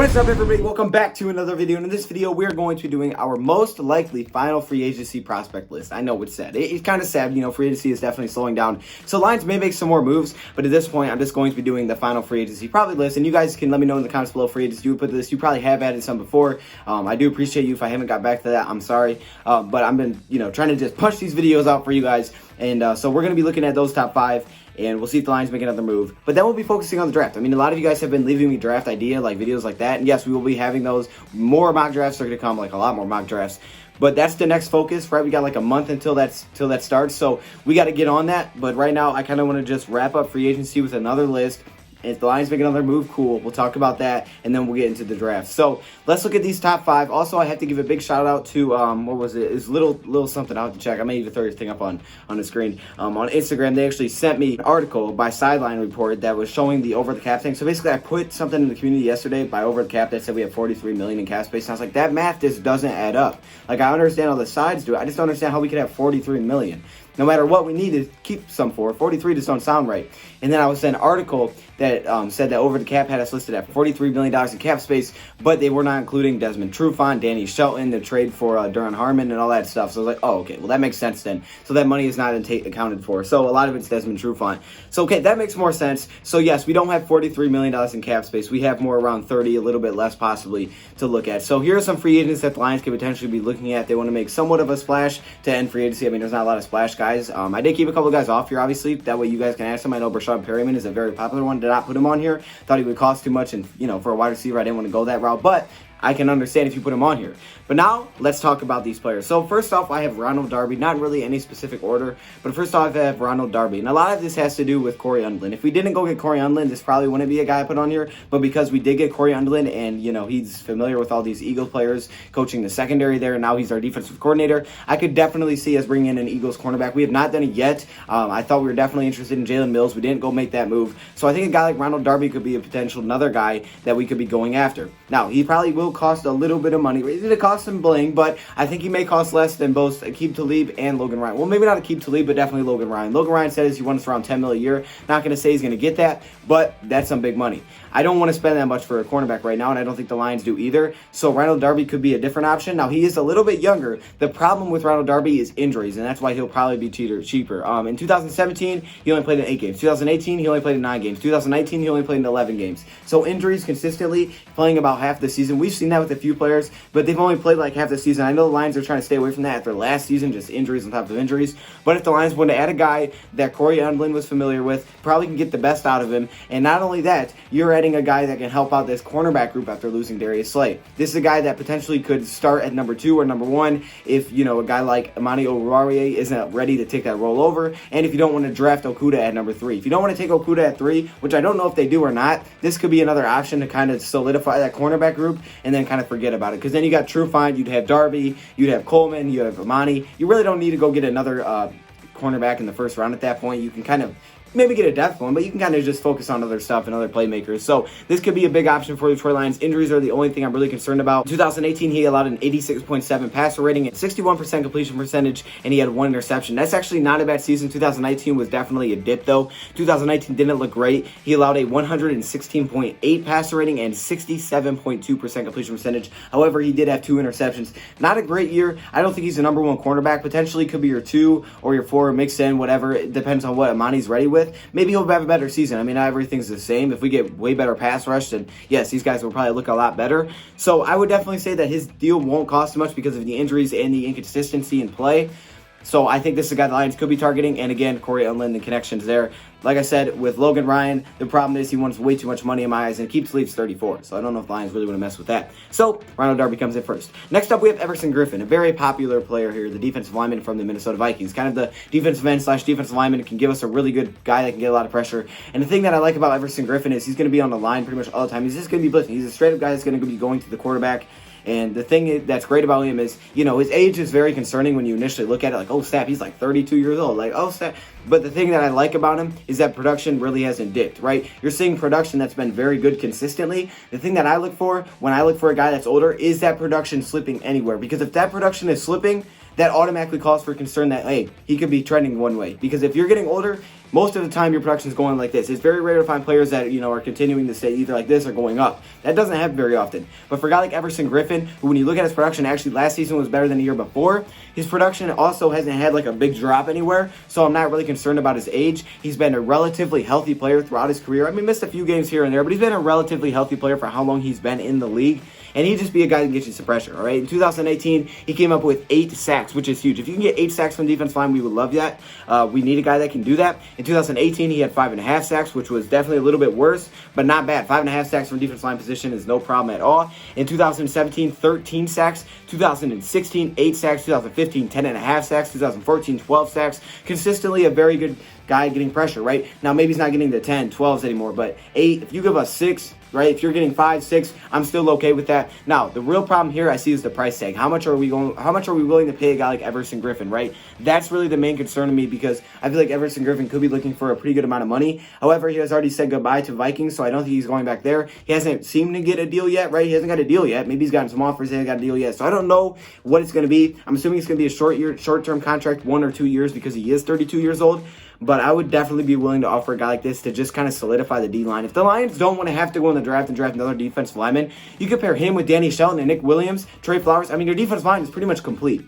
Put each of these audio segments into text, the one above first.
What is up, everybody? Welcome back to another video. And in this video, we're going to be doing our most likely final free agency prospect list. I know it's sad. It's kind of sad, free agency is definitely slowing down. So Lions may make some more moves, but at this point, I'm just going to be doing the final free agency probably list. And you guys can let me know in the comments below free agency you would put this. You probably have added some before. I do appreciate you. If I haven't got back to that, I'm sorry. But I've been, trying to just punch these videos out for you guys. And so we're going to be looking at those top 5. And we'll see if the Lions make another move. But then we'll be focusing on the draft. I mean, a lot of you guys have been leaving me draft idea, like videos like that. And yes, we will be having those. More mock drafts are going to come, like a lot more mock drafts. But that's the next focus, right? We got like a month until that starts. So we got to get on that. But right now, I kind of want to just wrap up free agency with another list. If the Lions make another move, cool. We'll talk about that, and then we'll get into the draft. So let's look at these top 5. Also, I have to give a big shout out to what was it? It's little something. I'll have to check. I may even throw your thing up on the screen. On Instagram, they actually sent me an article by Sideline Report that was showing the over the cap thing. So basically, I put something in the community yesterday by over the cap that said we have $43 million in cap space. And I was like, that math just doesn't add up. Like, I understand all the sides do it. I just don't understand how we could have $43 million. No matter what we need to keep some for, 43 just don't sound right. And then I was sent an article that said that over the cap had us listed at $43 million in cap space, but they were not including Desmond Trufant, Danny Shelton, the trade for Duran Harmon, and all that stuff. So I was like, oh, okay, well, that makes sense then. So that money is not accounted for. So a lot of it's Desmond Trufant. So, okay, that makes more sense. So, yes, we don't have $43 million in cap space. We have more around 30, a little bit less possibly to look at. So here are some free agents that the Lions could potentially be looking at. They want to make somewhat of a splash to end free agency. I mean, there's not a lot of splash guys. I did keep a couple of guys off here, obviously. That way you guys can ask them. I know Brashad Perryman is a very popular one. Did not put him on here. Thought he would cost too much, and, for a wide receiver, I didn't want to go that route. But I can understand if you put him on here. But now, let's talk about these players. So first off, I have Ronald Darby. Not really any specific order, but first off, I have Ronald Darby. And a lot of this has to do with Corey Undlin. If we didn't go get Corey Undlin, this probably wouldn't be a guy I put on here. But because we did get Corey Undlin, and, he's familiar with all these Eagles players, coaching the secondary there, and now he's our defensive coordinator, I could definitely see us bringing in an Eagles cornerback. We have not done it yet. I thought we were definitely interested in Jalen Mills. We didn't go make that move. So I think a guy like Ronald Darby could be a potential another guy that we could be going after. Now, he probably will cost a little bit of money. It's going to cost some bling, but I think he may cost less than both Aqib Talib and Logan Ryan. Well, maybe not Aqib Talib, but definitely Logan Ryan. Logan Ryan says he wants around $10 million a year. Not going to say he's going to get that, but that's some big money. I don't want to spend that much for a cornerback right now, and I don't think the Lions do either. So Ronald Darby could be a different option. Now, he is a little bit younger. The problem with Ronald Darby is injuries, and that's why he'll probably be cheaper. In 2017, he only played in 8 games. 2018, he only played in 9 games. 2019, he only played in 11 games. So injuries consistently, playing about half the season. We've seen that with a few players, but they've only played like half the season. I know the Lions are trying to stay away from that after last season, just injuries on top of injuries. But if the Lions want to add a guy that Corey Undlin was familiar with, probably can get the best out of him. And not only that, you're adding a guy that can help out this cornerback group after losing Darius Slay. This is a guy that potentially could start at number 2 or number 1 if, a guy like Amani Oruwariye isn't ready to take that role over. And if you don't want to draft Okudah at number 3. If you don't want to take Okudah at 3, which I don't know if they do or not, this could be another option to kind of solidify that cornerback group and then kind of forget about it. Because then you got Trufant, you'd have Darby, you'd have Coleman, you have Amani. You really don't need to go get another cornerback in the first round at that point. You can kind of maybe get a depth one, but you can kind of just focus on other stuff and other playmakers. So this could be a big option for the Detroit Lions. Injuries are the only thing I'm really concerned about. In 2018, he allowed an 86.7 passer rating and 61% completion percentage, and he had 1 interception. That's actually not a bad season. 2019 was definitely a dip, though. 2019 didn't look great. He allowed a 116.8 passer rating and 67.2% completion percentage. However, he did have 2 interceptions. Not a great year. I don't think he's the number 1 cornerback. Potentially could be your 2 or your 4 mixed in, whatever. It depends on what Amani's ready with. Maybe he'll have a better season. I mean, not everything's the same. If we get way better pass rush, then yes, these guys will probably look a lot better. So I would definitely say that his deal won't cost much because of the injuries and the inconsistency in play. So I think this is a guy the Lions could be targeting. And again, Corey Undlin, the connections there. Like I said, with Logan Ryan, the problem is he wants way too much money in my eyes, and keeps leaves 34. So I don't know if the Lions really want to mess with that. So Ronald Darby comes in first. Next up, we have Everson Griffin, a very popular player here, the defensive lineman from the Minnesota Vikings. Kind of the defensive end / defensive lineman, can give us a really good guy that can get a lot of pressure. And the thing that I like about Everson Griffin is he's going to be on the line pretty much all the time. He's just going to be blitzing. He's a straight-up guy that's going to be going to the quarterback. And the thing that's great about him is, his age is very concerning when you initially look at it. Like, oh, snap, he's like 32 years old. Like, oh, snap. But the thing that I like about him is that production really hasn't dipped, right? You're seeing production that's been very good consistently. The thing that I look for when I look for a guy that's older is that production slipping anywhere. Because if that production is slipping, that automatically calls for concern that, hey, he could be trending one way. Because if you're getting older, most of the time your production is going like this. It's very rare to find players that, are continuing to stay either like this or going up. That doesn't happen very often. But for a guy like Everson Griffin, who when you look at his production, actually last season was better than the year before, his production also hasn't had like a big drop anywhere, so I'm not really concerned about his age. He's been a relatively healthy player throughout his career. I mean, missed a few games here and there, but he's been a relatively healthy player for how long he's been in the league. And he'd just be a guy that can get you some pressure, all right? In 2018, he came up with 8 sacks, which is huge. If you can get 8 sacks from the defense line, we would love that. We need a guy that can do that. In 2018, he had 5.5 sacks, which was definitely a little bit worse, but not bad. 5.5 sacks from defense line position is no problem at all. In 2017, 13 sacks. 2016, 8 sacks. 2015, 10.5 sacks. 2014, 12 sacks. Consistently a very good guy getting pressure, right? Now, maybe he's not getting the 10, 12s anymore, but 8, if you give us 6, right? If you're getting 5, 6, I'm still okay with that. Now, the real problem here I see is the price tag. How much are we willing to pay a guy like Everson Griffin, right? That's really the main concern to me because I feel like Everson Griffin could be looking for a pretty good amount of money. However, he has already said goodbye to Vikings, so I don't think he's going back there. He hasn't seemed to get a deal yet, right? He hasn't got a deal yet. Maybe he's gotten some offers, he hasn't got a deal yet. So I don't know what it's going to be. I'm assuming it's going to be a short-term contract, 1 or 2 years because he is 32 years old. But I would definitely be willing to offer a guy like this to just kind of solidify the D-line. If the Lions don't want to have to go in the draft and draft another defensive lineman, you could pair him with Danny Shelton and Nick Williams, Trey Flowers. I mean, your defensive line is pretty much complete.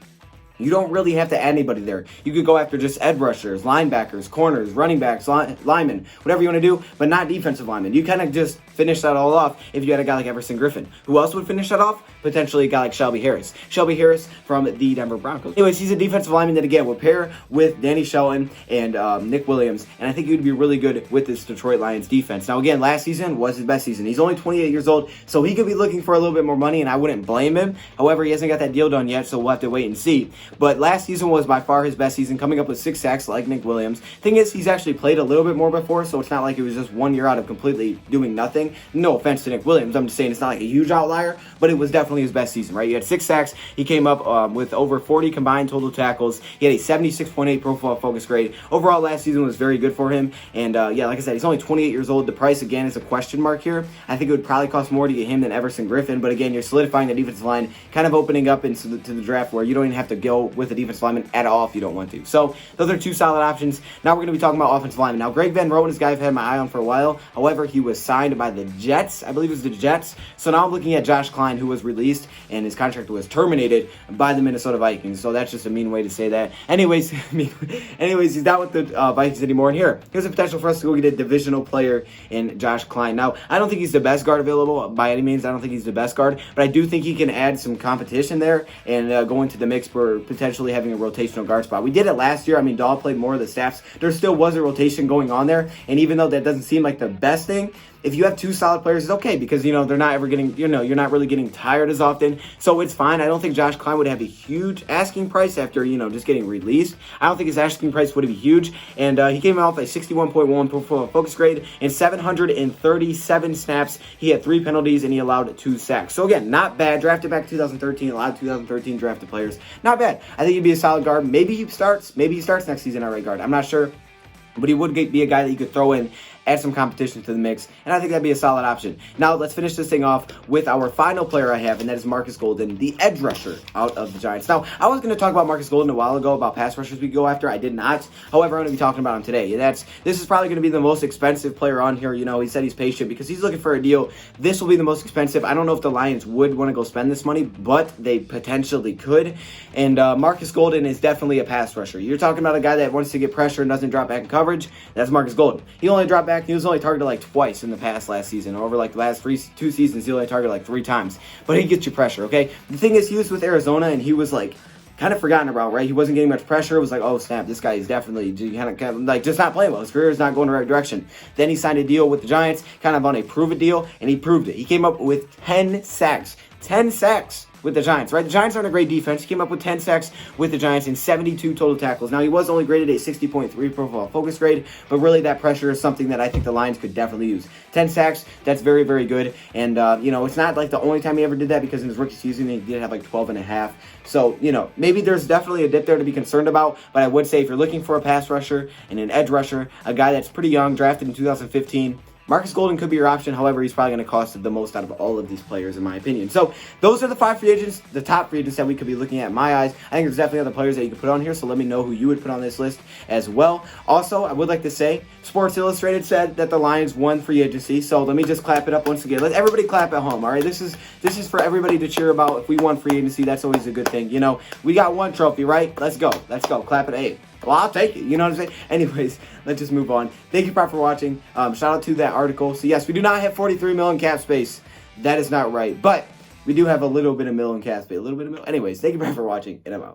You don't really have to add anybody there. You could go after just edge rushers, linebackers, corners, running backs, linemen, whatever you want to do, but not defensive linemen. You kind of just finish that all off if you had a guy like Everson Griffin. Who else would finish that off? Potentially a guy like Shelby Harris. Shelby Harris from the Denver Broncos. Anyways, he's a defensive lineman that, again, would pair with Danny Shelton and Nick Williams, and I think he would be really good with this Detroit Lions defense. Now, again, last season was his best season. He's only 28 years old, so he could be looking for a little bit more money, and I wouldn't blame him. However, he hasn't got that deal done yet, so we'll have to wait and see. But last season was by far his best season, coming up with 6 sacks like Nick Williams. Thing is, he's actually played a little bit more before, so it's not like it was just 1 year out of completely doing nothing. No offense to Nick Williams. I'm just saying it's not like a huge outlier, but it was definitely his best season, right? He had 6 sacks. He came up with over 40 combined total tackles. He had a 76.8 Pro Football Focus grade. Overall, last season was very good for him. And yeah, like I said, he's only 28 years old. The price, again, is a question mark here. I think it would probably cost more to get him than Everson Griffin. But again, you're solidifying the defensive line, kind of opening up into the draft where you don't even have to go with a defensive lineman at all if you don't want to. So those are 2 solid options. Now we're going to be talking about offensive linemen. Now, Greg Van Roten is a guy I've had my eye on for a while. However, he was signed by the Jets. I believe it was the Jets. So now I'm looking at Josh Klein, who was released, and his contract was terminated by the Minnesota Vikings. So that's just a mean way to say that. Anyways, he's not with the Vikings anymore. And here's a potential for us to go get a divisional player in Josh Klein. Now, I don't think he's the best guard available by any means. I don't think he's the best guard, but I do think he can add some competition there and go into the mix for potentially having a rotational guard spot. We did it last year. I mean, Dahl played more of the snaps. There still was a rotation going on there, and even though that doesn't seem like the best thing, if you have 2 solid players, it's okay because, they're not ever getting, you're not really getting tired as often. So it's fine. I don't think Josh Klein would have a huge asking price after, just getting released. I don't think his asking price would be huge. And he came off a 61.1 Pro Football Focus grade and 737 snaps. He had 3 penalties and he allowed 2 sacks. So again, not bad. Drafted back 2013, a lot of 2013 drafted players. Not bad. I think he'd be a solid guard. Maybe he starts next season at right guard. I'm not sure. But he would be a guy that you could throw in, add some competition to the mix, and I think that'd be a solid option. Now, let's finish this thing off with our final player I have, and that is Marcus Golden, the edge rusher out of the Giants. Now, I was going to talk about Marcus Golden a while ago, about pass rushers we go after. I did not. However, I'm going to be talking about him today. This is probably going to be the most expensive player on here. He said he's patient because he's looking for a deal. This will be the most expensive. I don't know if the Lions would want to go spend this money, but they potentially could. And Marcus Golden is definitely a pass rusher. You're talking about a guy that wants to get pressure and doesn't drop back in coverage. That's Marcus Golden. He only dropped back. He was only targeted like twice in the past last season. Over like the last 2 seasons, he only targeted like 3 times. But he gets you pressure, okay? The thing is, he was with Arizona, and he was like kind of forgotten about, right? He wasn't getting much pressure. It was like, oh, snap, this guy is definitely kind of like just not playing well. His career is not going the right direction. Then he signed a deal with the Giants, kind of on a prove-it deal, and he proved it. He came up with 10 sacks. 10 sacks with the Giants, right? The Giants aren't a great defense. He came up with 10 sacks with the Giants and 72 total tackles. Now, he was only graded a 60.3 Pro Football Focus grade, but really that pressure is something that I think the Lions could definitely use. 10 sacks, that's very, very good. And, it's not like the only time he ever did that because in his rookie season, he did have like 12.5. So, maybe there's definitely a dip there to be concerned about, but I would say if you're looking for a pass rusher and an edge rusher, a guy that's pretty young, drafted in 2015, Marcus Golden could be your option. However, he's probably going to cost the most out of all of these players, in my opinion. So those are the 5 free agents, the top free agents that we could be looking at in my eyes. I think there's definitely other players that you could put on here, so let me know who you would put on this list as well. Also, I would like to say, Sports Illustrated said that the Lions won free agency, so let me just clap it up once again. Let everybody clap at home, all right? This is for everybody to cheer about. If we won free agency, that's always a good thing. You know, we got one trophy, right? Let's go. Let's go. Clap it. Hey. Well, I'll take it. You know what I'm saying? Anyways, let's just move on. Thank you, Prop, for watching. Shout out to that article. So, yes, we do not have 43 million cap space. That is not right. But we do have a little bit of million cap space. A little bit of million. Anyways, thank you, Prop, for watching, and I'm out.